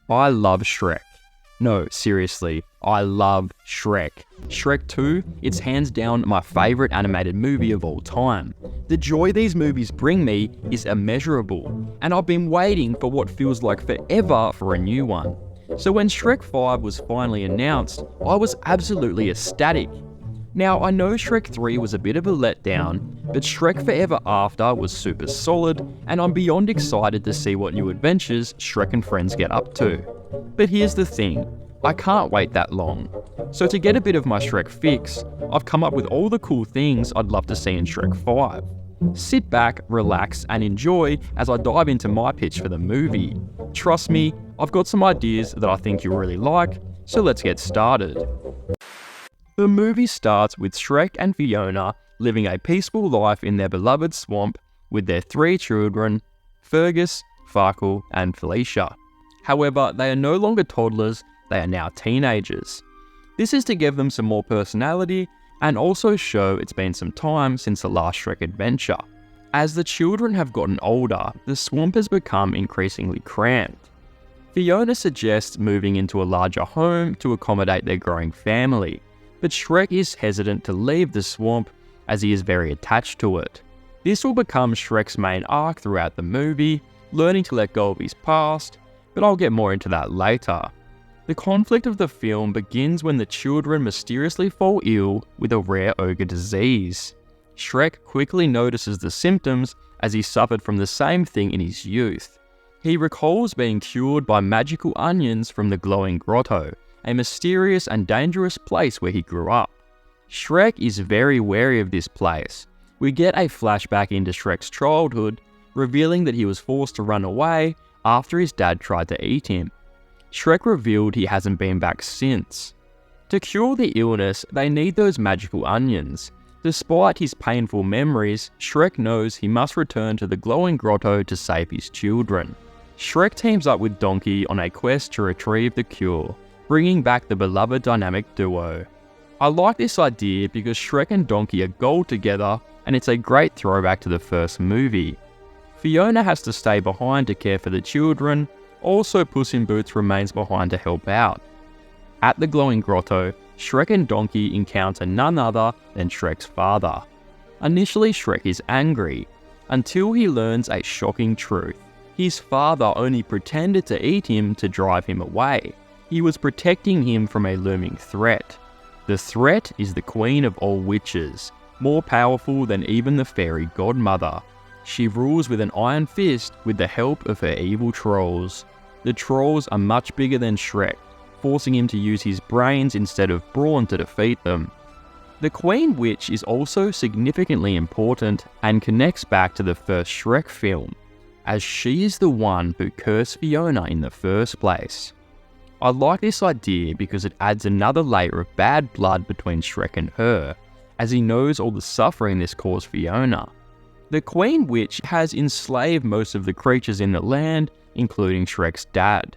I love Shrek. No, seriously, I love Shrek. Shrek 2, it's hands down my favourite animated movie of all time. The joy these movies bring me is immeasurable, and I've been waiting for what feels like forever for a new one. So when Shrek 5 was finally announced, I was absolutely ecstatic. Now, I know Shrek 3 was a bit of a letdown, but Shrek Forever After was super solid, and I'm beyond excited to see what new adventures Shrek and friends get up to. But here's the thing, I can't wait that long. So to get a bit of my Shrek fix, I've come up with all the cool things I'd love to see in Shrek 5. Sit back, relax, and enjoy as I dive into my pitch for the movie. Trust me, I've got some ideas that I think you'll really like, so let's get started. The movie starts with Shrek and Fiona living a peaceful life in their beloved swamp with their 3 children, Fergus, Farkle, and Felicia. However, they are no longer toddlers, they are now teenagers. This is to give them some more personality and also show it's been some time since the last Shrek adventure. As the children have gotten older, the swamp has become increasingly cramped. Fiona suggests moving into a larger home to accommodate their growing family, but Shrek is hesitant to leave the swamp as he is very attached to it. This will become Shrek's main arc throughout the movie, learning to let go of his past, but I'll get more into that later. The conflict of the film begins when the children mysteriously fall ill with a rare ogre disease. Shrek quickly notices the symptoms as he suffered from the same thing in his youth. He recalls being cured by magical onions from the glowing grotto, a mysterious and dangerous place where he grew up. Shrek is very wary of this place. We get a flashback into Shrek's childhood, revealing that he was forced to run away after his dad tried to eat him. Shrek revealed he hasn't been back since. To cure the illness, they need those magical onions. Despite his painful memories, Shrek knows he must return to the glowing grotto to save his children. Shrek teams up with Donkey on a quest to retrieve the cure, bringing back the beloved dynamic duo. I like this idea because Shrek and Donkey are gold together, and it's a great throwback to the first movie. Fiona has to stay behind to care for the children, also Puss in Boots remains behind to help out. At the glowing grotto, Shrek and Donkey encounter none other than Shrek's father. Initially, Shrek is angry, until he learns a shocking truth. His father only pretended to eat him to drive him away. He was protecting him from a looming threat. The threat is the Queen of all witches, more powerful than even the fairy godmother. She rules with an iron fist with the help of her evil trolls. The trolls are much bigger than Shrek, forcing him to use his brains instead of brawn to defeat them. The Queen Witch is also significantly important and connects back to the first Shrek film, as she is the one who cursed Fiona in the first place. I like this idea because it adds another layer of bad blood between Shrek and her, as he knows all the suffering this caused Fiona. The Queen Witch has enslaved most of the creatures in the land, including Shrek's dad.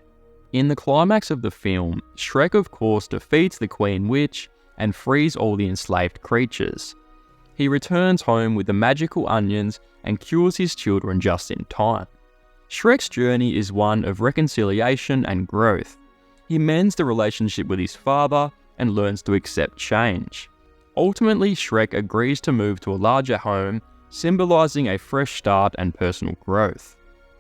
In the climax of the film, Shrek of course defeats the Queen Witch and frees all the enslaved creatures. He returns home with the magical onions and cures his children just in time. Shrek's journey is one of reconciliation and growth. He mends the relationship with his father and learns to accept change. Ultimately, Shrek agrees to move to a larger home, symbolizing a fresh start and personal growth.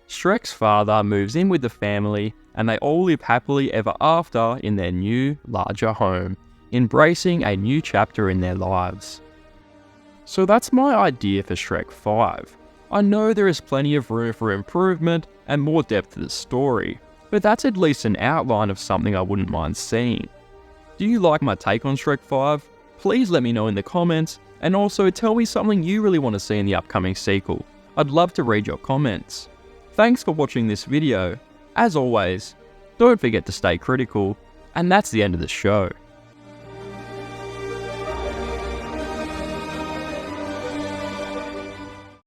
Shrek's father moves in with the family, and they all live happily ever after in their new, larger home, embracing a new chapter in their lives. So that's my idea for Shrek 5. I know there is plenty of room for improvement and more depth to the story, but that's at least an outline of something I wouldn't mind seeing. Do you like my take on Shrek 5? Please let me know in the comments, and also tell me something you really want to see in the upcoming sequel. I'd love to read your comments. Thanks for watching this video. As always, don't forget to stay critical, and that's the end of the show.